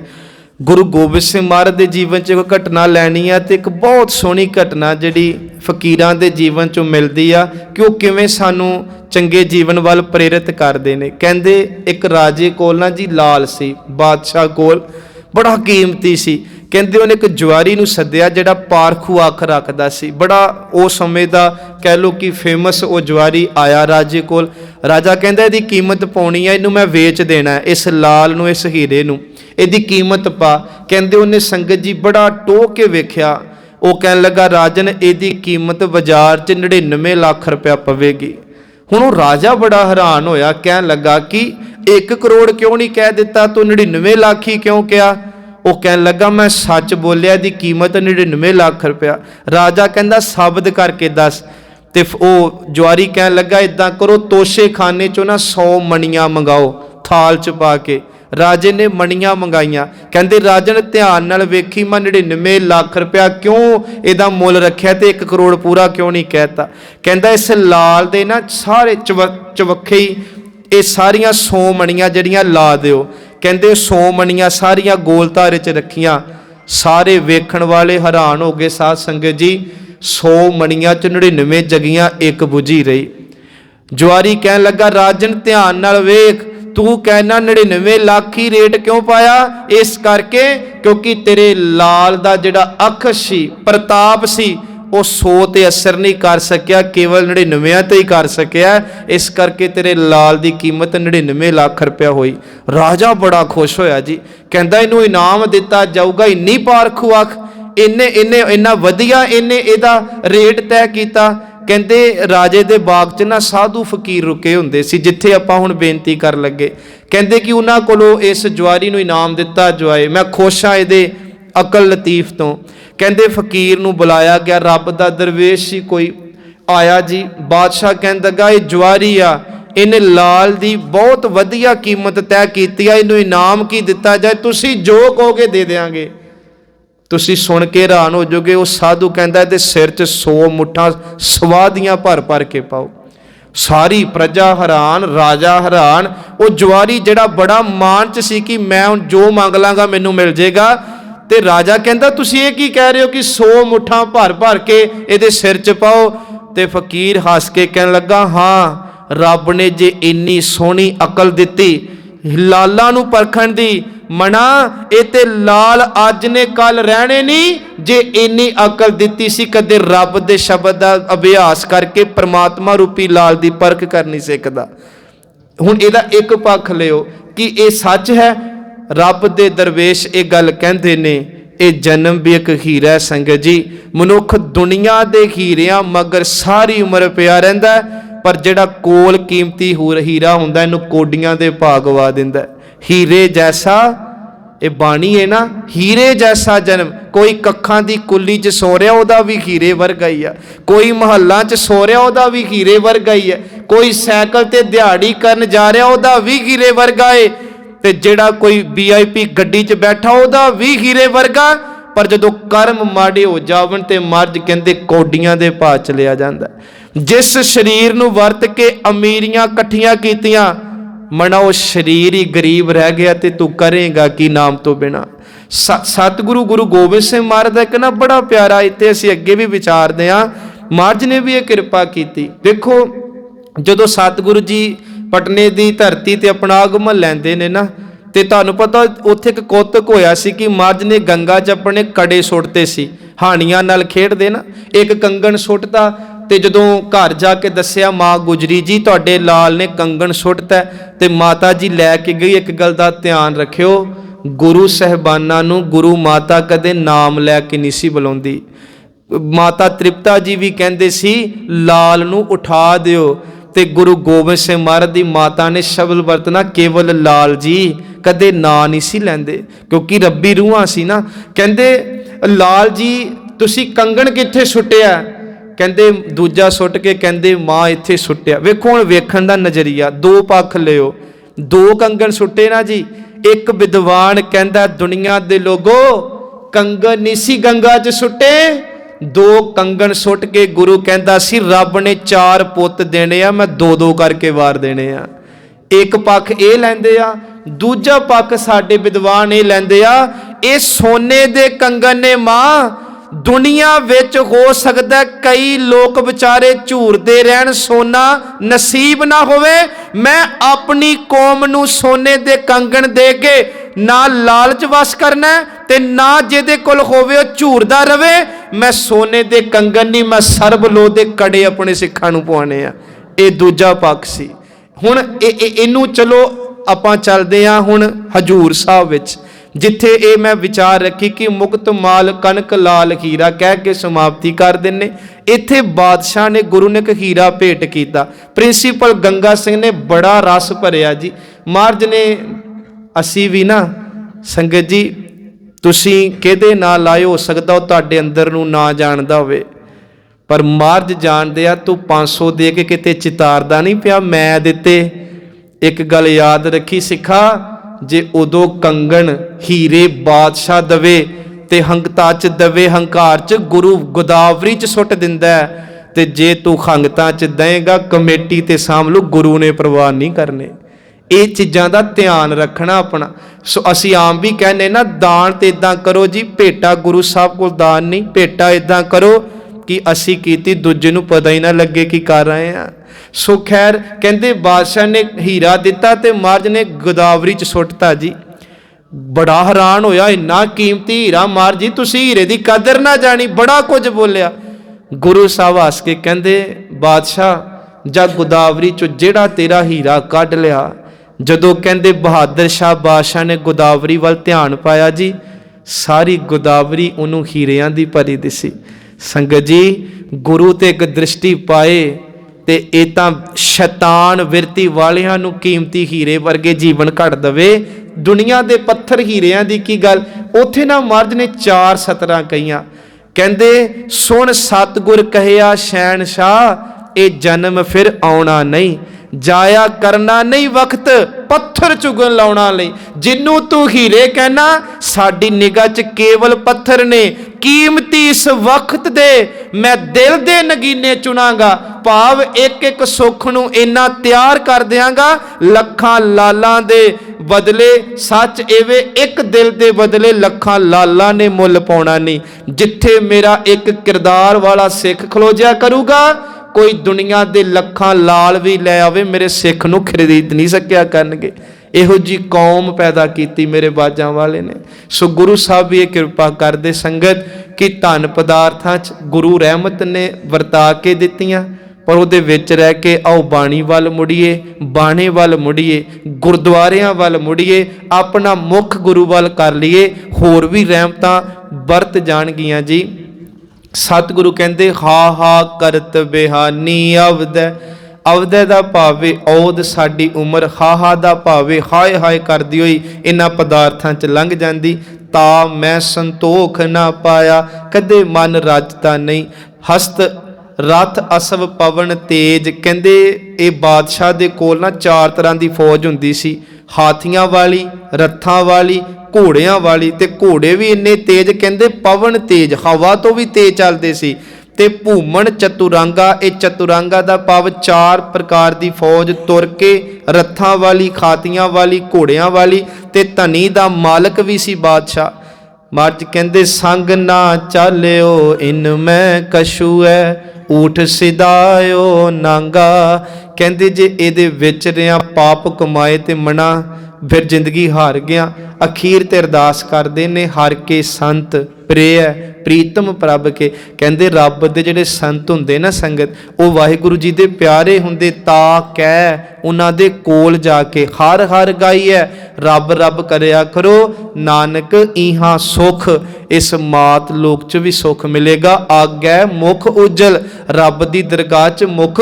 ਗੁਰੂ ਗੋਬਿੰਦ ਸਿੰਘ ਮਹਾਰਾਜ ਦੇ ਜੀਵਨ 'ਚ ਇੱਕ ਘਟਨਾ ਲੈਣੀ ਆ, ਤੇ ਇੱਕ ਬਹੁਤ ਸੋਹਣੀ ਘਟਨਾ ਜਿਹੜੀ ਫਕੀਰਾਂ ਦੇ ਜੀਵਨ 'ਚੋਂ ਮਿਲਦੀ ਆ ਕਿ ਉਹ ਕਿਵੇਂ ਸਾਨੂੰ ਚੰਗੇ ਜੀਵਨ ਵੱਲ ਪ੍ਰੇਰਿਤ ਕਰਦੇ ਨੇ। ਕਹਿੰਦੇ ਇੱਕ ਰਾਜੇ ਕੋਲ ਨਾ ਜੀ ਲਾਲ ਸੀ, ਬਾਦਸ਼ਾਹ ਕੋਲ ਬੜਾ ਕੀਮਤੀ ਸੀ। ਕਹਿੰਦੇ ਉਹਨੇ ਇੱਕ ਜੁਆਰੀ ਨੂੰ ਸੱਦਿਆ ਜਿਹੜਾ ਪਾਰਖੂ ਅੱਖ ਰੱਖਦਾ ਸੀ, ਬੜਾ ਉਸ ਸਮੇਂ ਦਾ ਕਹਿ ਲਓ ਕਿ ਫੇਮਸ ਉਹ ਜੁਆਰੀ ਆਇਆ ਰਾਜੇ ਕੋਲ। ਰਾਜਾ ਕਹਿੰਦਾ ਇਹਦੀ ਕੀਮਤ ਪਾਉਣੀ ਹੈ, ਇਹਨੂੰ ਮੈਂ ਵੇਚ ਦੇਣਾ, ਇਸ ਲਾਲ ਨੂੰ, ਇਸ ਹੀਰੇ ਨੂੰ, ਇਹਦੀ ਕੀਮਤ ਪਾ। ਕਹਿੰਦੇ ਉਹਨੇ ਸੰਗਤ ਜੀ ਬੜਾ ਟੋਹ ਕੇ ਵੇਖਿਆ, ਉਹ ਕਹਿਣ ਲੱਗਾ ਰਾਜਨ ਇਹਦੀ ਕੀਮਤ ਬਾਜ਼ਾਰ 'ਚ 99 ਲੱਖ ਰੁਪਇਆ ਪਵੇਗੀ। ਹੁਣ ਉਹ ਰਾਜਾ ਬੜਾ ਹੈਰਾਨ ਹੋਇਆ, ਕਹਿਣ ਲੱਗਾ ਕਿ 1 ਕਰੋੜ ਕਿਉਂ ਨਹੀਂ ਕਹਿ ਦਿੱਤਾ, ਤੂੰ 99 ਲੱਖ ਹੀ ਕਿਉਂ ਕਿਹਾ? ਉਹ ਕਹਿਣ ਲੱਗਾ ਮੈਂ ਸੱਚ ਬੋਲਿਆ, ਦੀ ਕੀਮਤ 99 ਲੱਖ ਰੁਪਇਆ। ਰਾਜਾ ਕਹਿੰਦਾ ਸਾਬਤ ਕਰਕੇ ਦੱਸ। ਤੇ ਉਹ ਜੁਆਰੀ ਕਹਿਣ ਲੱਗਾ ਇਦਾਂ ਕਰੋ, ਤੋਸ਼ੇ ਖਾਨੇ 'ਚੋਂ ਨਾ 100 ਮਣੀਆਂ ਮੰਗਾਓ ਥਾਲ 'ਚ ਪਾ ਕੇ। ਰਾਜੇ ਨੇ ਮਣੀਆਂ ਮੰਗਾਈਆਂ। ਕਹਿੰਦੇ ਰਾਜਨ ਧਿਆਨ ਨਾਲ ਵੇਖੀ, ਮੈਂ 99 ਲੱਖ ਰੁਪਇਆ ਕਿਉਂ ਇਹਦਾ ਮੁੱਲ ਰੱਖਿਆ ਤੇ 1 ਕਰੋੜ ਪੂਰਾ ਕਿਉਂ ਨਹੀਂ ਕਹਿਤਾ? ਕਹਿੰਦਾ ਇਸ ਲਾਲ ਦੇ ਨਾ ਸਾਰੇ ਚਵੱਖੇ ਹੀ ਇਹ ਸਾਰੀਆਂ 100 ਮਣੀਆਂ ਜਿਹੜੀਆਂ ਲਾ ਦਿਓ। ਕਹਿੰਦੇ 100 ਮਣੀਆਂ ਸਾਰੀਆਂ ਗੋਲ ਧਾਰੇ 'ਚ ਰੱਖੀਆਂ। ਸਾਰੇ ਵੇਖਣ ਵਾਲੇ ਹੈਰਾਨ ਹੋ ਗਏ ਸਾਧ ਸੰਗਤ ਜੀ, 100 ਮਣੀਆਂ 'ਚ 99 ਜਗੀਆਂ, ਇੱਕ ਬੁਝੀ ਰਹੀ। ਜੁਆਰੀ ਕਹਿਣ ਲੱਗਾ ਰਾਜਨ ਧਿਆਨ ਨਾਲ ਵੇਖ, ਤੂੰ ਕਹਿਣਾ 99 ਲੱਖ ਹੀ ਰੇਟ ਕਿਉਂ ਪਾਇਆ? ਇਸ ਕਰਕੇ ਕਿਉਂਕਿ ਤੇਰੇ ਲਾਲ ਦਾ ਜਿਹੜਾ ਅੱਖ ਸੀ, ਪ੍ਰਤਾਪ ਸੀ, ਉਹ 100 ਤੇ ਅਸਰ ਨਹੀਂ ਕਰ ਸਕਿਆ, ਕੇਵਲ 99 ਤੇ ਹੀ ਕਰ ਸਕਿਆ। ਇਸ ਕਰਕੇ ਤੇਰੇ ਲਾਲ ਦੀ ਕੀਮਤ 99 ਲੱਖ ਰੁਪਇਆ ਹੋਈ। ਰਾਜਾ ਬੜਾ ਖੁਸ਼ ਹੋਇਆ ਜੀ, ਕਹਿੰਦਾ ਇਹਨੂੰ ਇਨਾਮ ਦਿੱਤਾ ਜਾਊਗਾ, ਇੰਨੀ ਪਾਰਖੂ ਅੱਖ, ਇੰਨਾ ਵਧੀਆ ਇਹਨੇ ਇਹਦਾ ਰੇਟ ਤੈਅ ਕੀਤਾ। ਕਹਿੰਦੇ ਰਾਜੇ ਦੇ ਬਾਗ 'ਚ ਨਾ ਸਾਧੂ ਫਕੀਰ ਰੁਕੇ ਹੁੰਦੇ ਸੀ, ਜਿੱਥੇ ਆਪਾਂ ਹੁਣ ਬੇਨਤੀ ਕਰਨ ਲੱਗੇ। ਕਹਿੰਦੇ ਕਿ ਉਹਨਾਂ ਕੋਲੋਂ ਇਸ ਜੁਆਰੀ ਨੂੰ ਇਨਾਮ ਦਿੱਤਾ ਜਾਏ, ਮੈਂ ਖੁਸ਼ ਹਾਂ ਇਹਦੇ ਅਕਲ ਲਤੀਫ ਤੋਂ। ਕਹਿੰਦੇ ਫਕੀਰ ਨੂੰ ਬੁਲਾਇਆ ਗਿਆ, ਰੱਬ ਦਾ ਦਰਵੇਸ਼ ਸੀ ਕੋਈ, ਆਇਆ ਜੀ। ਬਾਦਸ਼ਾਹ ਕਹਿਣ ਲੱਗਾ ਇਹ ਜੁਆਰੀ ਆ, इन्हें लाल दी बहुत वधिया कीमत तय की है, इनू इनाम की दिता जाए, तुसी जो कहोगे दे देंगे। तुसी सुन के हैरान हो जाओगे। वो साधु कहता है सिर च 100 मुठा स्वादियां भर भर के पाओ। सारी प्रजा हैरान, राजा हैरान। वो जुआरी जिहड़ा बड़ा मान च सी कि मैं जो मंग लांगा मैनू मिल जाएगा, ते राजा कहता तुसी ये की कह रहे हो कि 100 मुठा भर भर के इहदे सिर च पाओ। ते फकीर हस के कहन लगा, हाँ रब ने जे इन्नी सोहनी अकल दिती लाला नू परखण दी, मना ये ते लाल अज ने कल रहने नहीं, जे इन्नी अकल दिती सी कदे रब दे शब्द दा अभ्यास करके परमात्मा रूपी लाल दी परख कर नहीं सकदा। हुण इहदा एक पक्ष लियो कि ये सच है, रब दे दरवेश ये गल कहंदे ने, ये जन्म भी एक हीरा है संगत जी। मनुख दुनिया दे हीरियां मगर सारी उम्र पिया रहिंदा, पर जिहड़ा कोल कीमती हीरा हुंदा इहनूं कोडियां दे भाव गवा दिंदा। हीरे जैसा ये बाणी है ना, हीरे जैसा जन्म। कोई कखां दी कुली च सो रहा उहदा भी हीरे वर्गा ही है, कोई महल्ला च सो रहा उहदा भी हीरे वर्गा ही है, कोई सैकल ते दिहाड़ी करन जा रहा उहदा भी हीरे वर्गा है, ते जिहड़ा कोई VIP गड्डी च बैठा उहदा भी हीरे वर्गा। पर जदों कर्म माड़े हो जावन ते मर्ज कहंदे कोडियां दे भाव चलिया जांदा। जिस शरीर नूं वरत के अमीरियां कट्ठियां कीतियां, मना वो शरीर ही गरीब रह गया, ते तू करेगा कि नाम तो बिना। सतगुरु गुरु गोबिंद सिंह महाराज का एक ना बड़ा प्यारा, इत्थे असीं अगे भी विचारदे हां, महाराज ने भी ये कृपा की। देखो जदों सतगुरु जी पटने की धरती ते अपना आगमन लैंदे ने ना, ते तुहानूं पता उत्थे एक कौतक होया सी कि महाराज ने गंगा च अपने कड़े सुटते सी, हानियां नाल खेडदे ना, एक कंगन सुटता। ते जदों घर जाके दस्सिया माँ गुजरी जी तुहाडे लाल ने कंगन सुटता, ते माता जी लैके गई। एक गल दा ध्यान रखियो, गुरु साहिबाना नूं गुरु माता कदे नाम लैके नहीं सी बुलाउंदी। माता तृप्ता जी भी कहंदे सी लाल नूं उठा दिओ, ते गुरु गोबिंद सिंह महाराज दी माता ने शब्द वरतना केवल लाल जी, कदे ना नहीं सी लैंदे, क्योंकि रब्बी रूहां सी ना। कहंदे लाल जी तुसी कंगन कित्थे सुटिया? कहंदे दूजा सुट के कहंदे मां इत्थे सुटिया। वेखो हुण वेखण दा नज़रिया, दो पक्ष लियो। दो कंगन सुटे ना जी। एक विद्वान कहंदा दुनिया दे लोगो कंगन नहीं सी गंगा च सुटे, दो कंगन सुट के गुरु कहंदा सी रब ने 4 पुੱਤ देने आ, मैं 2-2 करके वार देने आ। एक पक्ष ये लैंदे आ, दूजा पक्ष साडे विद्वान ये लैंदे आ, ये सोने दे कंगन ने मां। दुनिया विच हो सकता कई लोग बेचारे झूरते रहन, सोना नसीब ना होवे। मैं अपनी कौम नूं सोने दे कंगन दे के ना लालच वस करना ते ना जिहदे कोल होवे ओ झूरदा रवे। मैं सोने दे कंगन नहीं, मैं सरबलो दे कड़े अपने सिखां नूं पवाने आ। ये दूजा पक्ष सी। हुण इनू चलो आपां चलदे आ हुण हजूर साहब विच, जिथे ये मैं विचार रखी कि मुक्त माल कनक लाल हीरा कह के समाप्ति कर देने। इत्थे बादशाह ने गुरु ने एक हीरा भेंट किया। प्रिंसीपल गंगा सिंह ने बड़ा रस भरिया जी। महाराज ने असी भी ना संगत जी तुसी किहदे नाल आए, हो सकदा वो तुहाडे अंदर नूं ना जानदा होवे, पर महाराज जानदे आ। तू 500 दे के किते चितारदा नहीं पिया, मैं दिते। एक गल याद रखी सिखा, जे उदों कंगन हीरे बादशाह दवे ते हंगता च दवे, हंकार च गुरु गोदावरी च सुट दिंदा है, ते जे तू हंगता च देगा कमेटी ते सामलू गुरु ने परवाह नहीं करने। ये चीज़ों का ध्यान रखना अपना। सो असी आम भी कहने ना दान तो इदां करो जी, भेटा गुरु साहब को दान नहीं, भेटा इदां करो कि असी कीती दूजे नूं पता ही ना लगे कि कर रहे हैं। सो खैर कहते बादशाह ने हीरा दिता ते महाराज ने गोदावरी च सुटता जी। बड़ा हैरान होया, इन्ना कीमती हीरा महाराज जी तुसी हीरे की कदर ना जानी, बड़ा कुछ बोलिया। गुरु साहब हस के कहते बादशाह जा गोदावरी चो जेड़ा तेरा हीरा कढ़ लिया। जदों कहते बहादुर शाह बादशाह ने गोदावरी वाल ध्यान पाया जी, सारी गोदावरी उन्होंने हीरियां दी भरी दिसी। संगत जी गुरु ते एक दृष्टि पाए ते ये तां शैतान विरती वालियां नूं कीमती हीरे वर्गे जीवन घड़ दवे। दुनिया दे पत्थर हीरियां दी की गल। उत्थे ना महाराज ने 4 सतरां कहियां। कहंदे सुन सतगुर कहिया शहनशाह, ये जन्म फिर आउणा नहीं। ਜਾਇਆ ਕਰਨਾ ਨਹੀਂ ਵਕਤ ਪੱਥਰ ਚੁਗਣ ਲਾਉਣਾ ਲਈ। ਜਿੰਨੂੰ ਤੂੰ ਹੀਰੇ ਕਹਿਣਾ ਸਾਡੀ ਨਿਗਾਹ 'ਚ ਕੇਵਲ ਪੱਥਰ ਨੇ। ਕੀਮਤੀ ਇਸ ਵਕਤ ਦੇ ਮੈਂ ਦਿਲ ਦੇ ਨਗੀਨੇ ਚੁਣਾਂਗਾ। ਭਾਵ ਇੱਕ ਇੱਕ ਸੁੱਖ ਨੂੰ ਇੰਨਾ ਤਿਆਰ ਕਰ ਦਿਆਂਗਾ, ਲੱਖਾਂ ਲਾਲਾਂ ਦੇ ਬਦਲੇ ਸੱਚ ਐਵੇਂ ਇੱਕ ਦਿਲ ਦੇ ਬਦਲੇ ਲੱਖਾਂ ਲਾਲਾਂ ਨੇ ਮੁੱਲ ਪਾਉਣਾ ਨਹੀਂ। ਜਿੱਥੇ ਮੇਰਾ ਇੱਕ ਕਿਰਦਾਰ ਵਾਲਾ ਸਿੱਖ ਖਲੋ ਜਿਆ ਕਰੂਗਾ, ਕੋਈ ਦੁਨੀਆ ਦੇ ਲੱਖਾਂ ਲਾਲ ਵੀ ਲੈ ਆਵੇ ਮੇਰੇ ਸਿੱਖ ਨੂੰ ਖਰੀਦ ਨਹੀਂ ਸਕਿਆ ਕਰਨਗੇ। ਇਹੋ ਜੀ ਕੌਮ ਪੈਦਾ ਕੀਤੀ ਮੇਰੇ ਬਾਜਾਂ ਵਾਲੇ ਨੇ। ਸੋ ਗੁਰੂ ਸਾਹਿਬ ਵੀ ਇਹ ਕਿਰਪਾ ਕਰਦੇ ਸੰਗਤ ਕਿ ਧਨ ਪਦਾਰਥਾਂ 'ਚ ਗੁਰੂ ਰਹਿਮਤ ਨੇ ਵਰਤਾ ਕੇ ਦਿੱਤੀਆਂ, ਪਰ ਉਹਦੇ ਵਿੱਚ ਰਹਿ ਕੇ ਆਓ ਬਾਣੀ ਵੱਲ ਮੁੜੀਏ, ਬਾਣੇ ਵੱਲ ਮੁੜੀਏ, ਗੁਰਦੁਆਰਿਆਂ ਵੱਲ ਮੁੜੀਏ, ਆਪਣਾ ਮੁੱਖ ਗੁਰੂ ਵੱਲ ਕਰ ਲਈਏ, ਹੋਰ ਵੀ ਰਹਿਮਤਾਂ ਵਰਤ ਜਾਣਗੀਆਂ ਜੀ। ਸਤਿਗੁਰੂ ਕਹਿੰਦੇ ਹਾ ਹਾ ਕਰਤ ਬਿਹਾਨੀ ਅਵਦੈ। ਅਵਦੈ ਦਾ ਭਾਵੇਂ ਔਦ ਸਾਡੀ ਉਮਰ, ਹਾ ਦਾ ਭਾਵੇਂ ਹਾਏ ਹਾਏ ਕਰਦੀ ਹੋਈ ਇਹਨਾਂ ਪਦਾਰਥਾਂ 'ਚ ਲੰਘ ਜਾਂਦੀ। ਤਾਂ ਮੈਂ ਸੰਤੋਖ ਨਾ ਪਾਇਆ, ਕਦੇ ਮਨ ਰਜਦਾ ਨਹੀਂ। ਹਸਤ ਰਥ ਅਸਵ ਪਵਨ ਤੇਜ। ਕਹਿੰਦੇ ਇਹ ਬਾਦਸ਼ਾਹ ਦੇ ਕੋਲ ਨਾ 4 ਤਰ੍ਹਾਂ ਦੀ ਫੌਜ ਹੁੰਦੀ ਸੀ, ਹਾਥੀਆਂ ਵਾਲੀ, ਰੱਥਾਂ ਵਾਲੀ, ਘੋੜਿਆਂ ਵਾਲੀ। ਤੇ ਘੋੜੇ ਵੀ ਇੰਨੇ ਤੇਜ਼, ਕਹਿੰਦੇ ਪਵਨ ਤੇਜ, ਹਵਾ ਤੋਂ ਵੀ ਤੇਜ਼ ਚੱਲਦੇ ਸੀ। ਤੇ ਭੂਮਣ ਚਤੁਰੰਗਾ, ਇਹ ਚਤੁਰੰਗਾ ਦਾ ਭਾਵ 4 ਪ੍ਰਕਾਰ ਦੀ ਫੌਜ ਤੁਰ ਕੇ, ਰੱਥਾਂ ਵਾਲੀ, ਖਾਤੀਆਂ ਵਾਲੀ, ਘੋੜਿਆਂ ਵਾਲੀ। ਤੇ ਧਨੀ ਦਾ ਮਾਲਕ ਵੀ ਸੀ ਬਾਦਸ਼ਾਹ। ਮੱਝ ਕਹਿੰਦੇ ਸੰਗ ਨਾ ਚਾਲਿਓ ਇਨ ਮੈਂ ਕਛੂ ਹੈ, ਊਠ ਸਿਧਾਇਓ ਨਾਂਗਾ। ਕਹਿੰਦੇ ਜੇ ਇਹਦੇ ਵਿੱਚ ਰਿਆਂ ਪਾਪ ਕਮਾਏ ਤੇ ਮਨਾ, ਫਿਰ ਜ਼ਿੰਦਗੀ ਹਾਰ ਗਿਆ। ਅਖੀਰ ਤੇ ਅਰਦਾਸ ਕਰਦੇ ਨੇ ਹਰ ਕੇ ਸੰਤ ਪ੍ਰਿਯ ਪ੍ਰੀਤਮ ਪ੍ਰਭ ਕੇ। ਕਹਿੰਦੇ ਰੱਬ ਦੇ ਜਿਹੜੇ ਸੰਤ ਹੁੰਦੇ ਨਾ ਸੰਗਤ, ਉਹ ਵਾਹਿਗੁਰੂ ਜੀ ਦੇ ਪਿਆਰੇ ਹੁੰਦੇ। ਤਾਂ ਕਹਿ ਉਹਨਾਂ ਦੇ ਕੋਲ ਜਾ ਕੇ ਹਰ ਹਰ ਗਾਈਐ, ਰੱਬ ਰੱਬ ਕਰਿਆ ਕਰੋ, ਨਾਨਕ ਇਹਾਂ ਸੁਖ। ਇਸ ਮਾਤ ਲੋਕ 'ਚ ਵੀ ਸੁਖ ਮਿਲੇਗਾ। ਆਗੈ ਮੁਖ ਉਜਲ, ਰੱਬ ਦੀ ਦਰਗਾਹ 'ਚ ਮੁਖ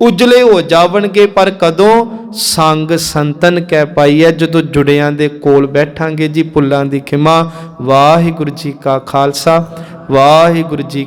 ਉਜਲੇ ਹੋ ਜਾਵਣਗੇ। ਪਰ ਕਦੋਂ? ਸੰਗ ਸੰਤਨ ਕਹਿ ਪਾਈਐ, ਜਦੋਂ ਜੁੜਿਆਂ ਦੇ ਕੋਲ ਬੈਠਾਂਗੇ ਜੀ। ਭੁੱਲਾਂ ਦੀ ਖਿਮਾ। ਵਾਹਿਗੁਰੂ ਜੀ ਕਾ ਖਾਲਸਾ, ਵਾਹਿਗੁਰੂ ਜੀ।